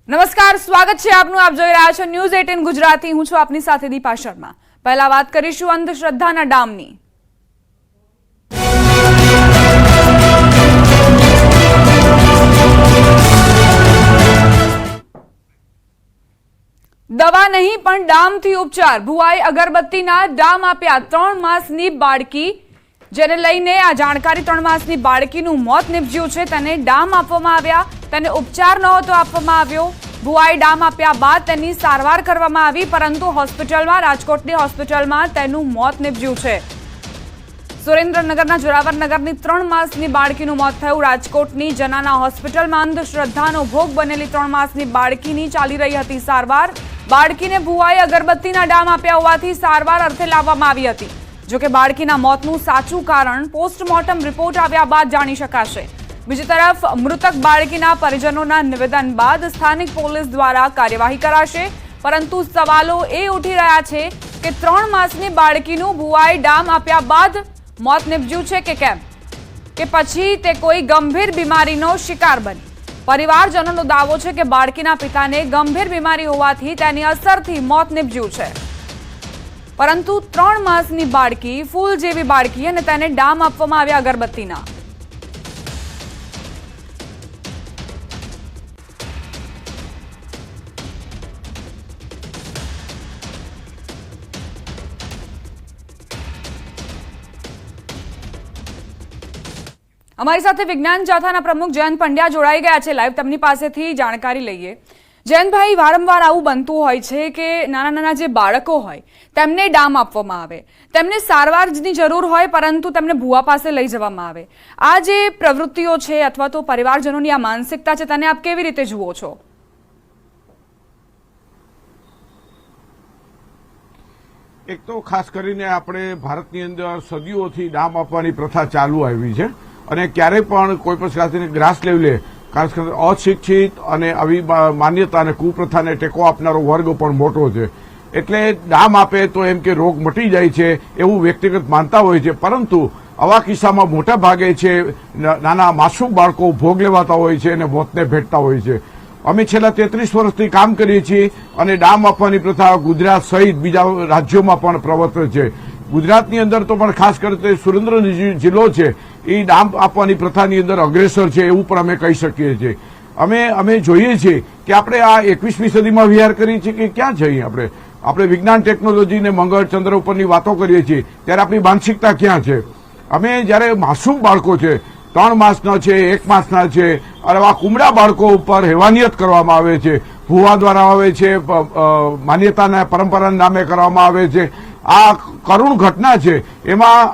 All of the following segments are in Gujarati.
નમસ્કાર, સ્વાગત છે આપનું. આપ જોઈ રહ્યા છો ન્યૂઝ 18 ગુજરાતી. હું છું આપની સાથે દીપા શર્મા. પહેલા વાત કરીશું અંધશ્રદ્ધાના ડામની. દવા નહીં પણ ડામથી ઉપચાર. ભુવાએ અગરબત્તીના ડામ આપ્યા 3 માસની બાળકી, જેને લઈને આ જાણકારી 3 માસની બાળકીનું મોત નિપજ્યું છે. તેને ડામ આપવામાં આવ્યા, તેને ઉપચાર નહોતો આપવામાં આવ્યો. ભુવાએ ડામ આપ્યા બાદ તેની સારવાર કરવામાં આવી, પરંતુ હોસ્પિટલમાં, રાજકોટની હોસ્પિટલમાં તેનું મોત નિપજ્યું છે. સુરેન્દ્રનગરના જોરાવરનગરની 3 માસની બાળકીનું મોત થયું. રાજકોટની જનાના હોસ્પિટલમાં અંધશ્રદ્ધાનો ભોગ બનેલી 3 માસની બાળકીની ચાલી રહી હતી સારવાર. બાળકીને ભુવાએ અગરબત્તીના ડામ આપ્યા હોવાથી સારવાર અર્થે લાવવામાં આવી હતી. જોકે બાળકીના મોતનું સાચું કારણ પોસ્ટમોર્ટમ રિપોર્ટ આવ્યા બાદ જાણી શકાશે. બીજી તરફ મૃતક બાળકીના પરિજનોના નિવેદન બાદ સ્થાનિક પોલીસ દ્વારા કાર્યવાહી કરાશે. પરંતુ સવાલો એ ઉઠી રહ્યા છે કે 3 માસની બાળકીનું ભુવાએ ડામ આપ્યા બાદ મોત નિપજ્યું છે કે કેમ, કે પછી તે કોઈ ગંભીર બીમારીનો શિકાર બની. પરિવારજનોનો દાવો છે કે બાળકીના પિતાને ગંભીર બીમારી હોવાથી તેની અસરથી મોત નિપજ્યું છે. પરંતુ 3 માસની બાળકી, ફૂલ જેવી બાળકી, અને તેને ડામ આપવામાં આવ્યા અગરબત્તીના. અમારી સાથે વિજ્ઞાન જાથાના પ્રમુખ જયંત પંડ્યા જોડાઈ ગયા છે લાઈવ. તેમની પાસેથી જાણકારી લઈએ. જયંતભાઈ, વારંવાર આવું બનતું હોય છે કે નાના નાના જે બાળકો હોય તેમને ડામ આપવામાં આવે, તેમને સારવારની જરૂર હોય, પરંતુ તેમને ભુવા પાસે લઈ જવામાં આવે. આ જે પ્રવૃત્તિઓ છે અથવા તો પરિવારજનોની આ માનસિકતા છે, તેને આપ કેવી રીતે જુઓ છો? એક તો ખાસ કરીને આપણે ભારતની અંદર સદીઓથી ડામ આપવાની પ્રથા ચાલુ આવી છે, અને ક્યારેય પણ કોઈ પણ જાતિને ગ્રાસ લેવલે ખાસ કરીને અશિક્ષિત અને આવી માન્યતા અને કુપ્રથાને ટેકો આપનારો વર્ગ પણ મોટો છે. એટલે ડામ આપે તો એમ કે રોગ મટી જાય છે એવું વ્યક્તિગત માનતા હોય છે. પરંતુ આવા કિસ્સામાં મોટા ભાગે છે નાના માસૂમ બાળકો ભોગ લેવાતા હોય છે અને મોતને ભેટતા હોય છે. અમે છેલ્લા 33 વર્ષથી કામ કરીએ છીએ અને ડામ આપવાની પ્રથા ગુજરાત સહિત બીજા રાજ્યોમાં પણ પ્રવર્તે છે. ગુજરાતની અંદર તો પણ ખાસ કરીને સુરેન્દ્રનગર જિલ્લો છે એ ડામ આપવાની પ્રથાની અંદર અગ્રેસર છે એવું પણ અમે કહી શકીએ છીએ. અમે જોઈએ છીએ કે આપણે આ 21મી સદીમાં વિહાર કરીએ છીએ કે ક્યાં છીએ. આપણે વિજ્ઞાન, ટેકનોલોજી ને મંગળ, ચંદ્ર ઉપરની વાતો કરીએ છીએ, ત્યારે આપણી માનસિકતા ક્યાં છે? અમે જ્યારે માસૂમ બાળકો છે, 3 માસના છે, 1 માસના છે, અને આ કુમળા બાળકો ઉપર હેવાનિયત કરવામાં આવે છે, ભુવા દ્વારા આવે છે, માન્યતાના પરંપરાના નામે કરવામાં આવે છે. આ કરુણ ઘટના છે. એમાં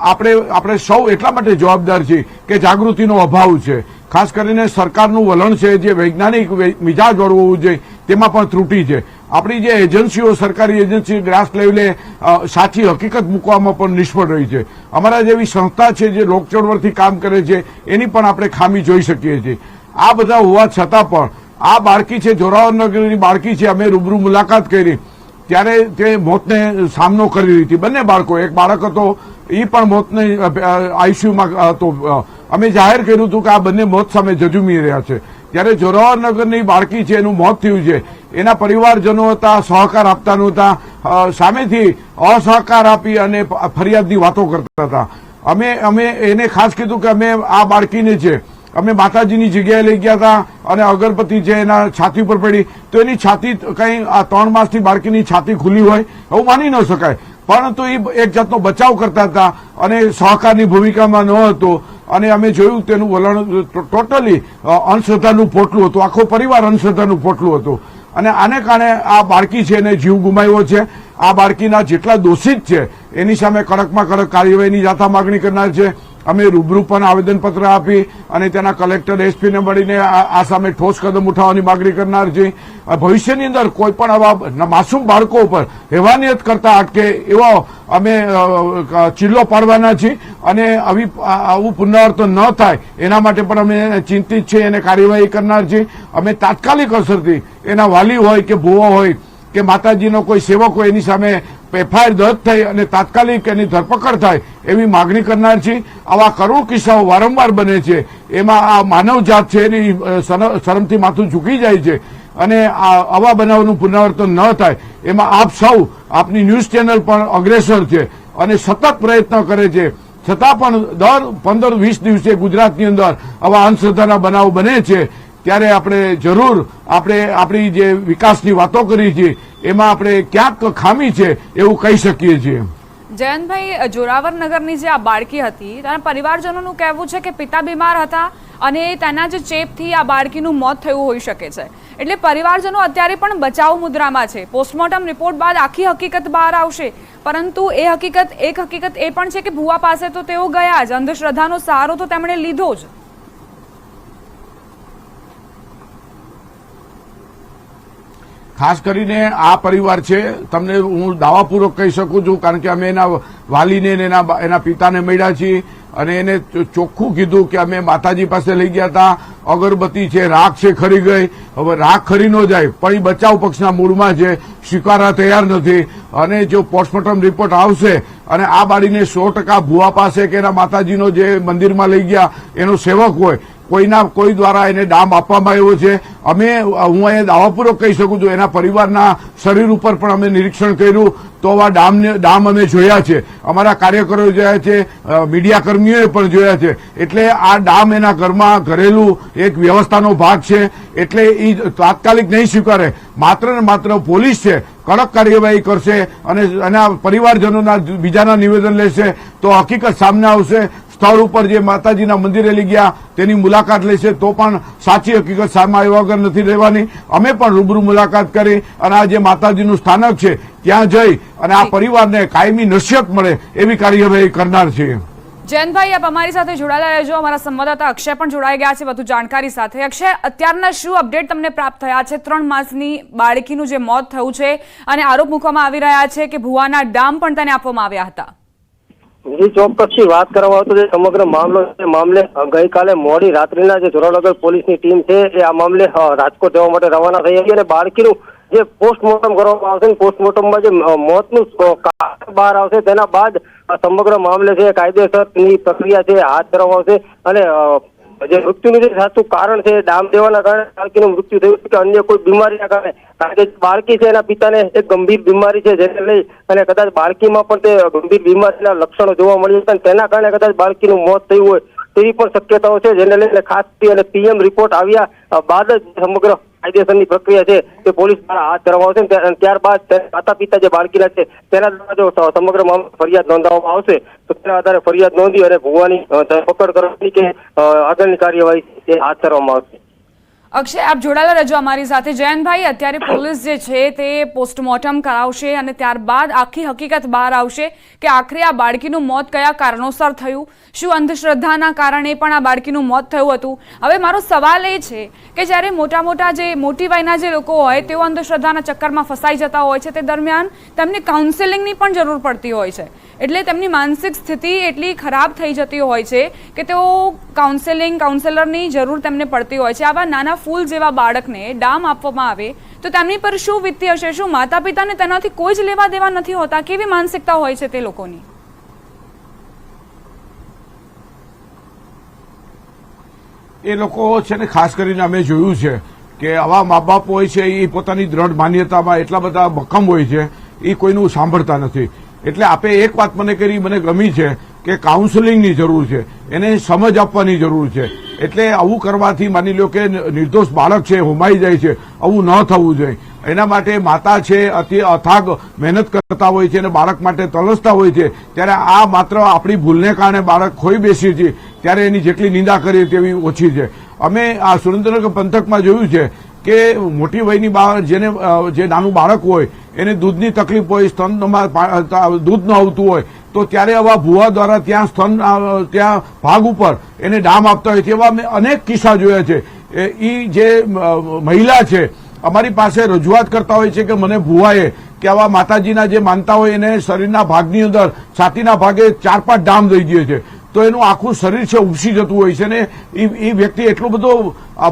આપણે સૌ એટલા માટે જવાબદાર છીએ કે જાગૃતિનો અભાવ છે. ખાસ કરીને સરકારનું વલણ છે જે વૈજ્ઞાનિક મિજાજ વાળું હોવું જોઈએ, તેમાં પણ ત્રુટિ છે. આપણી જે એજન્સીઓ, સરકારી એજન્સી ગ્રાસ લેવલે સાચી હકીકત મૂકવામાં પણ નિષ્ફળ રહી છે. અમારા જેવી સંસ્થા છે જે લોકચળવળથી કામ કરે છે, એની પણ આપણે ખામી જોઈ શકીએ છીએ. આ બધા હોવા છતાં પણ આ બાળકી છે, જોરાવરનગરની બાળકી છે, અમે રૂબરૂ મુલાકાત કરી ત્યારે તે મોતને સામનો કરી રહી હતી. બંને બાળકો, એક બાળક હતો એ પણ મોતને આઈસીયુમાં હતો. અમે જાહેર કર્યું હતું કે આ બંને મોત સામે ઝઝૂમી રહ્યા છે. ત્યારે જોરાવરનગરની બાળકી છે, એનું મોત થયું છે. એના પરિવારજનો હતા, સહકાર આપતા નહોતા, સામેથી અસહકાર આપી અને ફરિયાદની વાતો કરતા હતા. અમે એને ખાસ કીધું કે અમે આ બાળકીને છે અમે માતાજીની જગ્યાએ લઈ ગયા હતા અને અગરબત્તી છે એના છાતી ઉપર પડી, તો એની છાતી કંઈ આ 3 માસની બાળકીની છાતી ખુલ્લી હોય એવું માની ન શકાય. પરંતુ એ એક જાતનો બચાવ કરતા હતા અને સહકારની ભૂમિકામાં ન હતો. અને અમે જોયું તેનું વલણ ટોટલી અંધશ્રદ્ધાનું પોટલું હતું. આખો પરિવાર અંધશ્રદ્ધાનું પોટલું હતું. અને આને કારણે આ બાળકી છે એને જીવ ગુમાવ્યો છે. આ બાળકીના જેટલા દોષિત છે એની સામે કડકમાં કડક કાર્યવાહીની જાથા માગણી કરનાર છે. અમે રૂબરૂ પણ આવેદનપત્ર આપી અને તેના કલેક્ટર, એસપીને મળીને આ સામે ઠોસ કદમ ઉઠાવવાની માગણી કરનાર છે. ભવિષ્યની અંદર કોઈ પણ આવા માસૂમ બાળકો ઉપર હેવાનિયત કરતા અટકે એવો અમે ચિલ્લો પાડવાના છીએ અને આવું પુનરાવર્તન ન થાય એના માટે પણ અમે ચિંતિત છીએ અને કાર્યવાહી કરનાર છીએ. અમે તાત્કાલિક અસરથી એના વાલી હોય કે ભુવો હોય કે માતાજીનો કોઈ સેવક હોય એની સામે એફઆઈઆર દર્જ થઈ અને તાત્કાલિક એની ધરપકડ થાય એવી માગણી કરનાર છીએ. આવા કરુણ કિસ્સાઓ વારંવાર બને છે. એમાં આ માનવજાત છે એની શરમથી માથું ઝૂકી જાય છે. અને આવા બનાવનું પુનરાવર્તન ન થાય એમાં આપ સૌ આપની ન્યૂઝ ચેનલ પણ અગ્રેસર છે અને સતત પ્રયત્ન કરે છે. છતાં પણ દર 15-20 દિવસે ગુજરાતની અંદર આવા અંધશ્રદ્ધાના બનાવ બને છે. ત્યારે આપણે જરૂર આપણી જે વિકાસની વાતો કરી છે એમાં આપણે ક્યાંક ખામી છે એવું કહી શકીએ છીએ. જયંતભાઈ, જોરાવર નગરની જે આ બાળકી હતી તેના પરિવારજનોનું કહેવું છે કે પિતા બીમાર હતા અને તેના જ ચેપથી આ બાળકીનું મોત થયું હોઈ શકે છે. એટલે પરિવારજનો અત્યારે પણ બચાવ મુદ્રામાં છે. પોસ્ટમોર્ટમ રિપોર્ટ બાદ આખી હકીકત બહાર આવશે, પરંતુ એક હકીકત એ પણ છે કે ભુવા પાસે તો તેઓ ગયા જ, અંધશ્રદ્ધાનો સહારો તો તેમણે લીધો જ. ખાસ કરીને આ પરિવાર છે, તમને હું દાવાપૂર્વક કહી શકું છું, કારણ કે અમે એના વાલીને એના પિતાને મળ્યા છીએ અને એને ચોખ્ખું કીધું કે અમે માતાજી પાસે લઈ ગયા હતા, અગરબત્તી છે, રાખ છે, ખરી ગઈ. હવે રાખ ખરી ન જાય પણ એ બચાવ પક્ષના મૂળમાં છે, સ્વીકારવા તૈયાર નથી. અને જો પોસ્ટમોર્ટમ રિપોર્ટ આવશે અને આ બાળીને 100% ભુવા પાસે કે એના માતાજીનો જે મંદિરમાં લઈ ગયા એનો સેવક હોય, કોઈ દ્વારા એને ડામ આપવામાં આવ્યો છે. હું અહીંયા દાવાપૂર્વક કહી શકું છું, એના પરિવારના શરીર ઉપર પણ અમે નિરીક્ષણ કર્યું તો આવા ડામ અમે જોયા છે, અમારા કાર્યકરોએ જોયા છે, મીડિયા કર્મીઓએ પણ જોયા છે. એટલે આ ડામ એના ઘરમાં ઘરેલું એક વ્યવસ્થાનો ભાગ છે. એટલે એ તાત્કાલિક નહીં સ્વીકારે. માત્ર ને માત્ર પોલીસ છે, કડક કાર્યવાહી કરશે અને એના પરિવારજનોના બીજાના નિવેદન લેશે તો હકીકત સામે આવશે. સ્થળ ઉપર જે માતાજીના મંદિરે લઈ ગયા તેની મુલાકાત લેશે તો પણ સાચી હકીકત સામે આવ્યા વગર નથી રહેવાની. અમે પણ રૂબરૂ મુલાકાત કરી અને આ જે માતાજીનું સ્થાનક છે ત્યાં જઈ અને આ પરિવારને કાયમી નસીહત મળે એવી કાર્યવાહી કરનાર છીએ. જયંતભાઈ, આપ અમારી સાથે જોડાયેલા રહેજો. અમારા સંવાદદાતા અક્ષય પણ જોડાઈ ગયા છે વધુ જાણકારી સાથે. અક્ષય, અત્યારના શું અપડેટ તમને પ્રાપ્ત થયા છે? 3 માસની બાળકીનું જે મોત થયું છે અને આરોપ મૂકવામાં આવી રહ્યા છે કે ભુવાના ડામ પણ તેને આપવામાં આવ્યા હતા. બીજી ચોક્કસથી વાત કરવામાં આવતો જે સમગ્ર મામલે ગઈકાલે મોડી રાત્રિના જે જોરાવનગર પોલીસની ટીમ છે એ આ મામલે રાજકોટ જવા માટે રવાના થઈ હતી અને બાળકીનું જે પોસ્ટમોર્ટમ કરવામાં આવશે, પોસ્ટમોર્ટમમાં જે મોતનું કારણ બહાર આવશે તેના બાદ સમગ્ર મામલે છે કાયદેસરની પ્રક્રિયા છે હાથ ધરવામાં આવશે. અને જે મૃત્યુનું જે સાચું કારણ છે ડામ દેવાના કારણે બાળકીનું મૃત્યુ થયું છે કે અન્ય કોઈ બીમારીના કારણે, કારણ કે બાળકી છે એના પિતાને એક ગંભીર બીમારી છે જેને લઈ અને કદાચ બાળકીમાં પણ તે ગંભીર બીમારીના લક્ષણો જોવા મળ્યા હતા અને તેના કારણે કદાચ બાળકીનું મોત થયું હોય તેવી પણ શક્યતાઓ છે, જેને લઈને ખાસ અને પીએમ રિપોર્ટ આવ્યા બાદ જ સમગ્ર કાયદેસરની પ્રક્રિયા છે તે પોલીસ દ્વારા હાથ ધરવામાં આવશે અને ત્યારબાદ માતા પિતા જે બાળકીના છે તેના દ્વારા જો સમગ્ર મામલે ફરિયાદ નોંધવામાં આવશે તો તેના આધારે ફરિયાદ નોંધી અને ભુવાની ધરપકડ કરવાની કે આગળની કાર્યવાહી હાથ ધરવામાં આવશે. અક્ષય, આપ જોડાયેલા રહેજો અમારી સાથે. જયંતભાઈ, અત્યારે પોલીસ જે છે તે પોસ્ટમોર્ટમ કરાવશે અને ત્યારબાદ આખી હકીકત બહાર આવશે કે આખરે આ બાળકીનું મોત કયા કારણોસર થયું, શું અંધશ્રદ્ધાના કારણે પણ આ બાળકીનું મોત થયું હતું. હવે મારો સવાલ એ છે કે જ્યારે મોટી વયના જે લોકો હોય તેઓ અંધશ્રદ્ધાના ચક્કરમાં ફસાઈ જતા હોય છે તે દરમિયાન તેમને કાઉન્સેલિંગની પણ જરૂર પડતી હોય છે. એટલે તેમની માનસિક સ્થિતિ એટલી ખરાબ થઈ જતી હોય છે કે તેઓ કાઉન્સેલરની જરૂર તેમને પડતી હોય છે. આવા નાના ફૂલ જેવા બાળકને ડામ આપવામાં આવે તો તેમની પર શું વીતતી હશે? શું માતા પિતાને તેનાથી કોઈ જ લેવા દેવા નથી હોતા? કેવી માનસિકતા હોય છે તે લોકોની? એ લોકો છે ને, ખાસ કરીને અમે જોયું છે કે આવા મા બાપ હોય છે એ પોતાની દ્રઢ માન્યતામાં એટલા બધા મક્કમ હોય છે, એ કોઈનું સાંભળતા નથી. એટલે આપે એક વાત મને ગમી છે કે કાઉન્સેલિંગની જરૂર છે, એને સમજ આપવાની જરૂર છે. એટલે આવું કરવાથી માની લો કે નિર્દોષ બાળક છે હોમાઈ જાય છે, આવું ન થવું જોઈએ. એના માટે માતા છે અતિ અથાગ મહેનત કરતા હોય છે અને બાળક માટે તલસતા હોય છે. ત્યારે આ માત્ર આપણી ભૂલને કારણે બાળક ખોઈ બેસીએ છીએ ત્યારે એની જેટલી નિંદા કરીએ તેવી ઓછી છે. અમે આ સુરેન્દ્રનગર પંથકમાં જોયું છે કે મોટી વયની જે નાનું બાળક હોય એને દૂધની તકલીફ હોય, સ્તનમાં દૂધ ન આવતું હોય તો ત્યારે આવા ભુવા દ્વારા ત્યાં ભાગ ઉપર એને ડામ આપતા હોય છે. એવા મેં અનેક કિસ્સા જોયા છે. એ જે મહિલા છે અમારી પાસે રજૂઆત કરતા હોય છે કે મને ભુવાએ કે આવા માતાજીના જે માનતા હોય એને શરીરના ભાગની અંદર છાતીના ભાગે 4-5 ડામ દઈ દે છે તો એનું આખું શરીર છે ઉપસી જતું હોય છે ને એ વ્યક્તિ એટલો બધો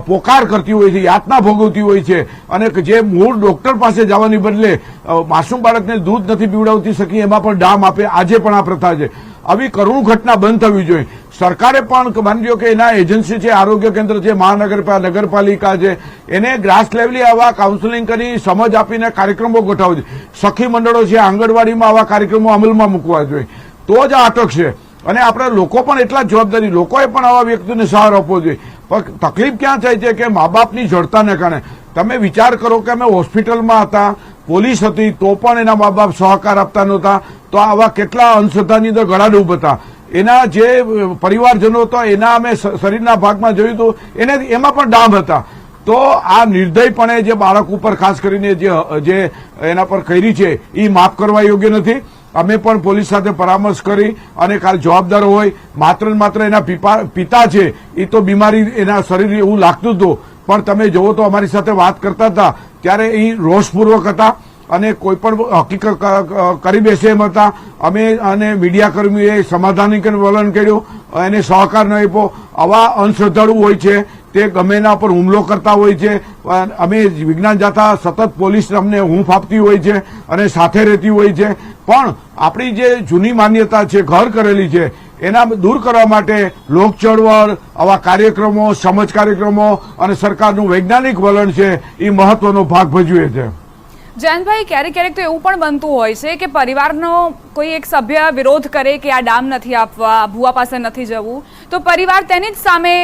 પોકાર કરતી હોય છે, યાતના ભોગવતી હોય છે અને જે મૂળ ડોક્ટર પાસે જવાની બદલે માસૂમ બાળકને દૂધ નથી પીવડાવતી શકી એમાં પણ ડામ આપે. આજે પણ આ પ્રથા છે. આવી કરુણ ઘટના બંધ થવી જોઈએ. સરકારે પણ માની લો કે એના એજન્સી છે, આરોગ્ય કેન્દ્ર છે, નગરપાલિકા છે, એને ગ્રાસ લેવલે આવા કાઉન્સેલિંગ કરી સમજ આપીને કાર્યક્રમો ગોઠવવા જોઈએ. સખી મંડળો છે, આંગણવાડીમાં આવા કાર્યક્રમો અમલમાં મૂકવા જોઈએ, તો જ આ અટકશે. અને આપણે લોકો પણ એટલા જવાબદારી, લોકોએ પણ આવા વ્યક્તિને સહારો આપવો જોઈએ. પણ તકલીફ ક્યાં થાય છે કે મા બાપની જડતાને કારણે તમે વિચાર કરો કે અમે હોસ્પિટલમાં હતા, પોલીસ હતી, તો પણ એના મા બાપ સહકાર આપતા નહોતા. તો આવા કેટલા અંધશ્રદ્ધાની અંદર ગળાડૂબ હતા. એના જે પરિવારજનો હતા એના અમે શરીરના ભાગમાં જોયું હતું, એમાં પણ ડામ હતા. તો આ નિર્દયપણે જે બાળક ઉપર ખાસ કરીને જે એના પર કરી છે એ માફ કરવા યોગ્ય નથી. અમે પણ પોલીસ સાથે પરામર્શ કરી અને કાલ જવાબદાર હોય, માત્ર ને માત્ર એના પિતા છે એ તો બીમારી એના શરીર એવું લાગતું હતું, પણ તમે જોવો તો અમારી સાથે વાત કરતા હતા ત્યારે એ રોષપૂર્વક હતા અને કોઈ પણ હકીકત કરી બેસે એમ હતા. અમે અને મીડિયા કર્મીઓએ સમાધાનીકરણ વલણ કર્યું, એને સહકાર ન આપ્યો. આવા અંધશ્રદ્ધાળુ હોય છે તે ગમે એના પર હુમલો કરતા હોય છે. અમે વિજ્ઞાન જાથા સતત પોલીસ અમને હૂંફ આપતી હોય છે અને સાથે રહેતી હોય છે. પણ આપણી જે જૂની માન્યતા છે, ઘર કરેલી છે, એના દૂર કરવા માટે લોક ચળવળ, આવા કાર્યક્રમો, સમજ કાર્યક્રમો અને સરકારનું વૈજ્ઞાનિક વલણ છે એ મહત્વનો ભાગ ભજવે છે. જયંતભાઈ, ક્યારેક તો એવું પણ બનતું હોય છે કે પરિવારનો કોઈ એક સભ્ય વિરોધ કરે કે આ ડામ નથી આપવા, ભુવા પાસે નથી જવું, તો પરિવાર તેની જ સામે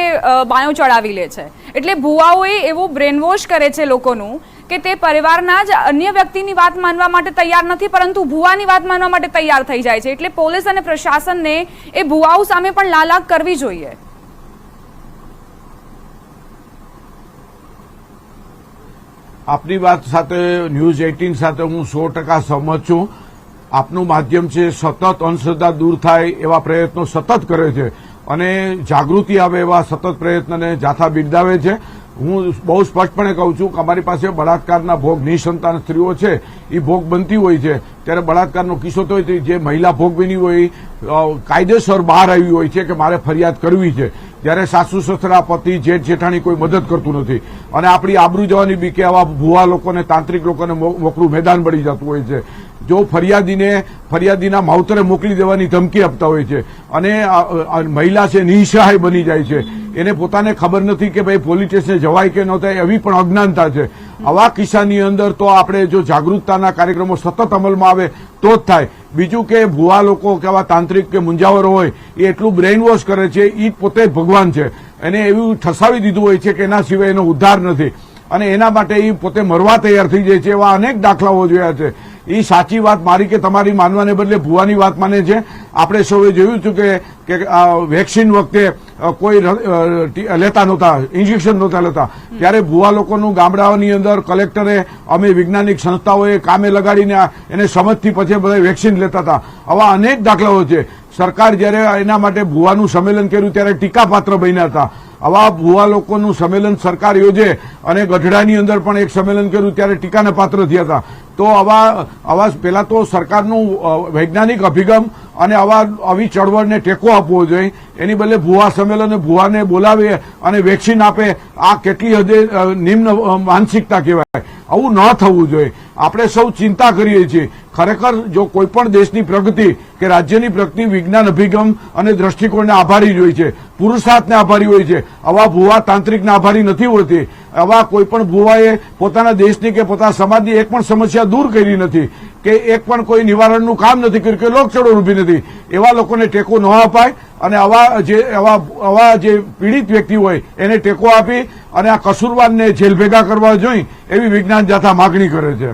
બાયો ચડાવી લે છે. એટલે ભુવાઓએ એવું બ્રેનવોશ કરે છે લોકોનું કે તે પરિવારના જ અન્ય વ્યક્તિની વાત માનવા માટે તૈયાર નથી, પરંતુ ભુવાની વાત માનવા માટે તૈયાર થઈ જાય છે. એટલે પોલીસ અને પ્રશાસનને એ ભુવાઓ સામે પણ લાલાક કરવી જોઈએ. આપની વાત સાથે, ન્યૂઝ 18 સાથે હું 100% સહમત છું. આપનું માધ્યમ છે, સતત અંધશ્રદ્ધા દૂર થાય એવા પ્રયત્નો સતત કરે છે અને જાગૃતિ આવે એવા સતત પ્રયત્નને જાથા બિરદાવે છે. હું બહુ સ્પષ્ટપણે કહું છું કે અમારી પાસે બળાત્કારના ભોગ નિસંતાન સ્ત્રીઓ છે એ ભોગ બનતી હોય છે. ત્યારે બળાત્કારનો કિસ્સો તો જે મહિલા ભોગ બની હોય કાયદેસર બહાર આવી હોય છે કે મારે ફરિયાદ કરવી છે. જ્યારે સાસુ સસરા, પતિ, જેઠ જેઠાણી કોઈ મદદ કરતું નથી અને આપણી આબરૂ જવાની બીકે આવા ભુવા લોકોને, તાંત્રિક લોકોને મોકળું મેદાન પડી જતું હોય છે. જો ફરિયાદીના માવતરે મોકલી દેવાની ધમકી આપતા હોય છે અને મહિલા છે નિસહાય બની જાય છે. એને પોતાને ખબર નથી કે ભાઈ પોલીસ સ્ટેશને જવાય કે ન થાય, એવી પણ અજ્ઞાનતા છે. આવા કિસ્સાની અંદર તો આપણે જો જાગૃતતાના કાર્યક્રમો સતત અમલમાં આવે તો જ થાય. બીજું કે ભુવા લોકો કે આવા તાંત્રિક કે મુંજાવરો હોય એ એટલું બ્રેઇન વોશ કરે છે, એ પોતે ભગવાન છે. એને એવું ઠસાવી દીધું હોય છે કે એના સિવાય એનો ઉદ્ધાર નથી અને એના માટે એ પોતે મરવા તૈયાર થઈ જાય છે. એવા અનેક દાખલાઓ જોયા છે. એ સાચી વાત મારી કે તમારી માનવાને બદલે ભુવાની વાત માને છે. આપણે સૌએ જોયું હતું કે વેક્સિન વખતે કોઈ લેતા નહોતા, ઇન્જેક્શન નહોતા લેતા, ત્યારે ભુવા લોકોનું ગામડાઓની અંદર કલેક્ટરે, અમે વૈજ્ઞાનિક સંસ્થાઓએ કામે લગાડીને એને સમજથી પછી બધા વેક્સિન લેતા હતા. આવા અનેક દાખલાઓ છે. સરકાર જ્યારે એના માટે ભુવાનું સંમેલન કર્યું ત્યારે ટીકાપાત્ર બન્યા હતા. આવા ભુવા લોકોનું સંમેલન સરકાર યોજે અને ગઢડાની અંદર પણ એક સંમેલન કર્યું ત્યારે ટીકાને પાત્ર થયા હતા. તો આવા પહેલા તો સરકારનું વૈજ્ઞાનિક અભિગમ અને આવી ચળવળને ટેકો આપવો જોઈએ. એની બદલે ભુવા સંમેલન, ભુવાને બોલાવે અને વેક્સિન આપે, આ કેટલી હદે નિમ્ન માનસિકતા કહેવાય. આવું ન થવું જોઈએ. આપણે સૌ ચિંતા કરીએ છીએ. ખરેખર જો કોઈ પણ દેશની પ્રગતિ કે રાજ્યની પ્રગતિ વિજ્ઞાન અભિગમ અને દ્રષ્ટિકોણને આભારી હોય છે, પુરુષાર્થને આભારી હોય છે. આવા ભુવા તાંત્રિકને આભારી નથી હોતી. આવા કોઈ પણ ભુવાએ પોતાના દેશની કે પોતાના સમાજની એક પણ સમસ્યા દૂર કરી નથી કે એક પણ કોઈ નિવારણનું કામ નથી કર્યું કે લોકચળવળ ઊભી નથી. એવા લોકોને ટેકો ન અપાય અને આવા જે પીડિત વ્યક્તિ હોય એને ટેકો આપી અને આ કસૂરવારને જેલ ભેગા કરવા જોઈએ એવી વિજ્ઞાન જાથા માગણી કરે છે.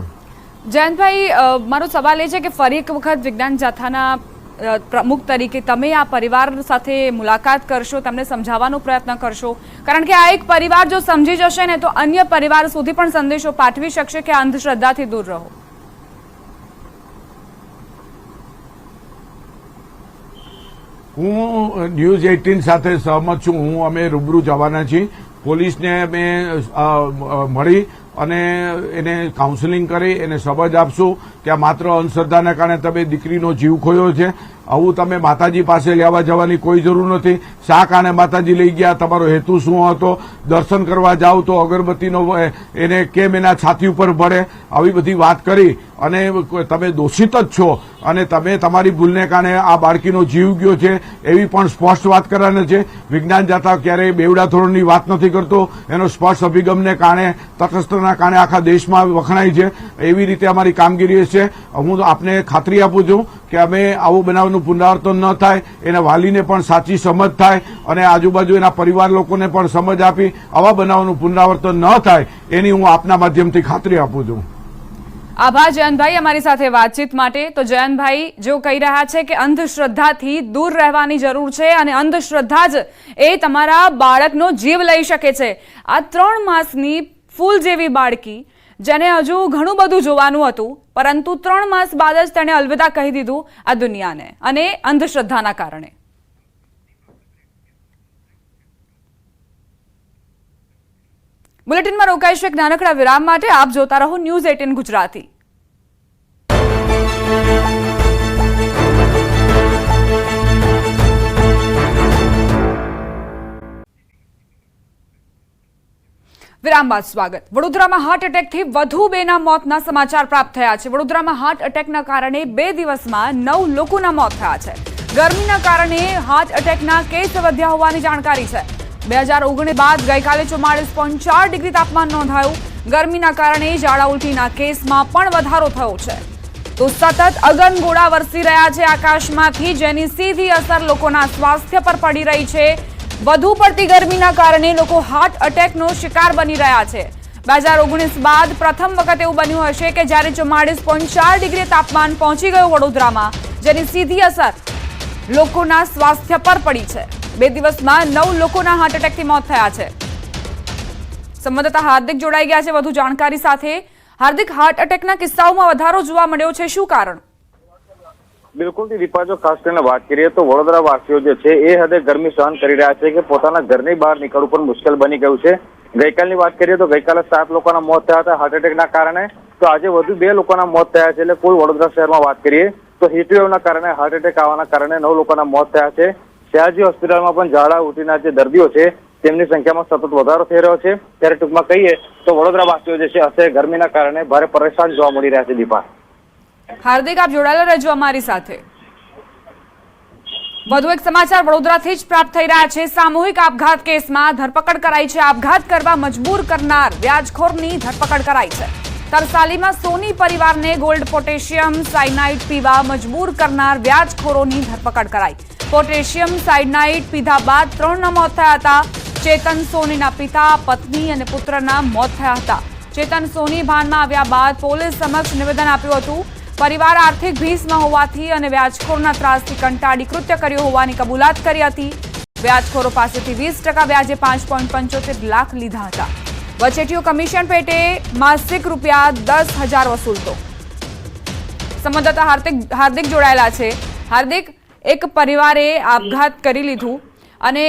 જયંતભાઈ, મારો સવાલ એ છે કે ફરી એક વખત વિજ્ઞાન જાથાના પ્રમુખ તરીકે તમે આ પરિવાર સાથે મુલાકાત કરશો, તમને સમજાવવાનો પ્રયત્ન કરશો, કારણ કે આ એક પરિવાર જો સમજી જશે ને તો અન્ય પરિવાર સુધી પણ સંદેશો પાઠવી શકશે કે અંધશ્રદ્ધાથી દૂર રહો. હું ન્યૂઝ 18 સાથે સહમત છું. અમે રૂબરૂ જવાના છીએ. પોલીસને અમે મળી અને એને કાઉન્સેલિંગ કરી એને સમજ આપશું કે આ માત્ર અંધશ્રદ્ધાને કારણે તમે દીકરીનો જીવ ખોયો છે. આવું તમે માતાજી પાસે લેવા જવાની કોઈ જરૂર નથી. શા કારણે માતાજી લઈ ગયા, તમારો હેતુ શું હતો, દર્શન કરવા જાઓ તો અગરબત્તીનો એને કેમ એના છાતી ઉપર પડે, આવી બધી વાત કરી અને તમે દોષિત જ છો અને તમે તમારી ભૂલને કારણે આ બાળકીનો જીવ ગયો છે એવી પણ સ્પષ્ટ વાત કરવાની છે. વિજ્ઞાન જાતા ક્યારેય બેવડા ધોરણની વાત નથી કરતો, એનો સ્પષ્ટ અભિગમને કારણે, તટસ્થના કારણે આખા દેશમાં વખણાય છે. એવી રીતે અમારી કામગીરી છે. હું આપને ખાતરી આપું છું કે અમે આવું બનાવનું પુનરાવર્તન ન થાય, એના વાલીને પણ સાચી સમજ થાય અને આજુબાજુ એના પરિવાર લોકોને પણ સમજ આપી આવા બનાવનું પુનરાવર્તન ન થાય એની હું આપના માધ્યમથી ખાતરી આપું છું. આભાર જયંતભાઈ અમારી સાથે વાતચીત માટે. તો જયંતભાઈ જો કહી રહ્યા છે કે અંધશ્રદ્ધાથી દૂર રહેવાની જરૂર છે અને અંધશ્રદ્ધા જ એ તમારા બાળકનો જીવ લઈ શકે છે. આ 3 માસની ફૂલ જેવી બાળકી જેને હજુ ઘણું બધું જોવાનું હતું, પરંતુ 3 માસ બાદ જ તેણે અલવિદા કહી દીધું આ દુનિયાને, અને અંધશ્રદ્ધાના કારણે. બુલેટિનમાં રોકાઈશું એક નાનકડા વિરામ માટે. આપ જોતા રહો ન્યૂઝ 18 ગુજરાતી. વિરામ બાદ સ્વાગત. વડોદરામાં હાર્ટ એટેકથી વધુ 2ના મોતના સમાચાર પ્રાપ્ત થયા છે. વડોદરામાં હાર્ટ એટેકના કારણે 2 દિવસમાં 9 લોકોના મોત થયા છે. ગરમીના કારણે હાર્ટ એટેકના કેસ વધ્યા હોવાની જાણકારી છે. 2019 બાદ ગઈકાલે 44.4 ડિગ્રી તાપમાન નોંધાયું. ગરમીના કારણે ઝાડા ઉલટીના કેસમાં પણ વધારો થયો છે. તો સતત અગનગોળા વરસી રહ્યા છે આકાશમાંથી, જેની સીધી અસર લોકોના સ્વાસ્થ્ય પર પડી રહી છે. વધુ પડતી ગરમીના કારણે લોકો હાર્ટ એટેકનો શિકાર બની રહ્યા છે. 2019 બાદ પ્રથમ વખત એવું બન્યું હશે કે જ્યારે 44.4 ડિગ્રી તાપમાન પહોંચી ગયું વડોદરામાં, જેની સીધી અસર લોકોના સ્વાસ્થ્ય પર પડી છે. 2 દિવસમાં 9 લોકોના હાર્ટ એટેકથી મોત થયા છે. સંવાદદાતા હાર્દિક જોડાઈ ગયા છે વધુ જાણકારી સાથે. હાર્દિક, હાર્ટ એટેકના કિસ્સાઓમાં વધારો જોવા મળ્યો છે, શું કારણ? બિલકુલ દીપા, જો ખાસ કરીને વાત કરીએ તો વડોદરા વાસીઓ જે છે એ હદે ગરમી સહન કરી રહ્યા છે કે પોતાના ઘરની બહાર નીકળવું પણ મુશ્કેલ બની ગયું છે. ગઈકાલની વાત કરીએ તો ગઈકાલે 7 લોકોના મોત થયા હતા હાર્ટ એટેકના કારણે. તો આજે વધુ 2 લોકોના મોત થયા છે. એટલે કુલ વડોદરા શહેરમાં વાત કરીએ તો હીટવેવના કારણે હાર્ટ એટેક આવવાના કારણે 9 લોકોના મોત થયા છે. સયાજી હોસ્પિટલમાં પણ ઝાડા ઉલટીના જે દર્દીઓ છે તેમની સંખ્યામાં સતત વધારો થઈ રહ્યો છે. ત્યારે ટૂંકમાં કહીએ તો વડોદરા વાસીઓ જે છે હશે ગરમીના કારણે ભારે પરેશાન જોવા મળી રહ્યા છે. દીપા, હાર્દિક, આપ જોડાયેલા રહેજો અમારી સાથે. વધુ એક સમાચાર વડોદરાથી જ પ્રાપ્ત થઈ રહ્યા છે. સામૂહિક આપઘાત કેસમાં ધરપકડ કરાઈ છે. આપઘાત કરવા મજબૂર કરનાર વ્યાજખોરની ધરપકડ કરાઈ છે. તરસાલીમાં સોની પરિવારને ગોલ્ડ પોટેશિયમ સાયનાઇડ પીવા મજબૂર કરનાર વ્યાજખોરોની ધરપકડ કરાઈ. પોટેશિયમ સાયનાઇડ પીધા બાદ 3ના મોત થયા હતા. ચેતન સોનીના પિતા, પત્ની અને પુત્રના મોત થયા હતા. ચેતન સોની ભાનમાં આવ્યા બાદ પોલીસ સમક્ષ નિવેદન આપ્યું હતું. પરિવાર આર્થિક ભીસમાં હોવાથી અને વ્યાજખોરના ત્રાસથી કંટાળી કૃત્ય કર્યું હોવાની કબૂલાત કરી હતી. વ્યાજખોરો પાસેથી 20% વ્યાજે 5.75 લાખ લીધા હતા. વચેટીઓ કમિશન પેટે માસિક રૂપિયા 10,000 વસૂલતો. સંવાદદાતા હાર્દિક જોડાયેલા છે. હાર્દિક, એક પરિવારે આપઘાત કરી લીધું અને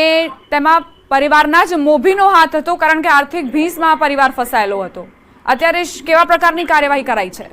તેમાં પરિવારના જ મોભીનો હાથ હતો, કારણ કે આર્થિક ભીસમાં પરિવાર ફસાયેલો હતો. અત્યારે કેવા પ્રકારની કાર્યવાહી કરાઈ છે?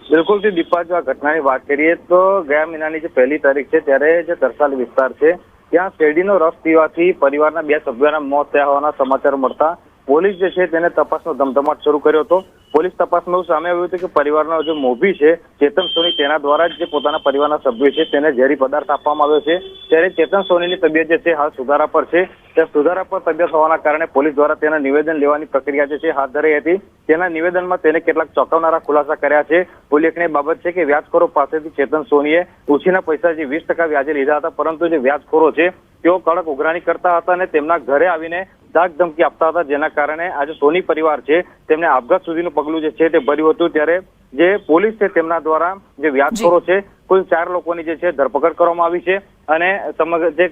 બિલકુલ દીપા, જો આ ઘટનાની વાત કરીએ તો ગયા મહિનાની જે 1લી તારીખ છે ત્યારે જે તરસાલી વિસ્તાર છે ત્યાં શેરડીનો રસ પીવાથી પરિવારના 2 સભ્યોના મોત થયા હોવાના સમાચાર મળતા પોલીસ જે છે તેને તપાસનો ધમધમાટ શરૂ કર્યો હતો. પોલીસ તપાસમાં એવું સામે આવ્યું હતું કે પરિવારનો જે મોભી છે ચેતન સોની, તેના દ્વારા જ જે પોતાના પરિવારના સભ્યો છે તેને ઝેરી પદાર્થ આપવામાં આવ્યો છે. ત્યારે ચેતન સોનીની તબિયત જે છે હાલ સુધારા પર છે. તે સુધારા પર તબિયત હોવાના કારણે પોલીસ દ્વારા તેના નિવેદન લેવાની પ્રક્રિયા જે છે હાથ ધરાઈ હતી. તેના નિવેદનમાં તેને કેટલાક ચોંકાવનારા ખુલાસા કર્યા છે. ઉલ્લેખનીય બાબત છે કે વ્યાજખોરો પાસેથી ચેતન સોનીએ ઉછીના પૈસા જે 20% વ્યાજે લીધા હતા, પરંતુ જે વ્યાજખોરો છે તેઓ કડક ઉઘરાણી કરતા હતા અને તેમના ઘરે આવીને ધાક ધમકી આપતા હતા, જેના કારણે આજે સોની પરિવાર છે તેમને આપઘાત સુધીનું પગલું જે છે તે ભર્યું હતું. ત્યારે જે પોલીસ છે તેમના દ્વારા જે વ્યાજખોરો છે કુલ 4 લોકોની જે છે ધરપકડ કરવામાં આવી છે અને સમગ્ર જે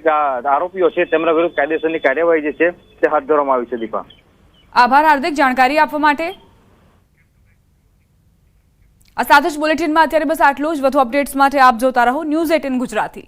આરોપીઓ છે તેમના વિરુદ્ધ કાયદેસરની કાર્યવાહી જે છે તે હાથ ધરવામાં આવી છે. દીપા, આભાર હાર્દિક જાણકારી આપવા માટે. આ સાથે જ બુલેટિનમાં અત્યારે બસ આટલું જ. વધુ અપડેટ્સ માટે આપ જોતા રહો ન્યૂઝ 18 ગુજરાતી.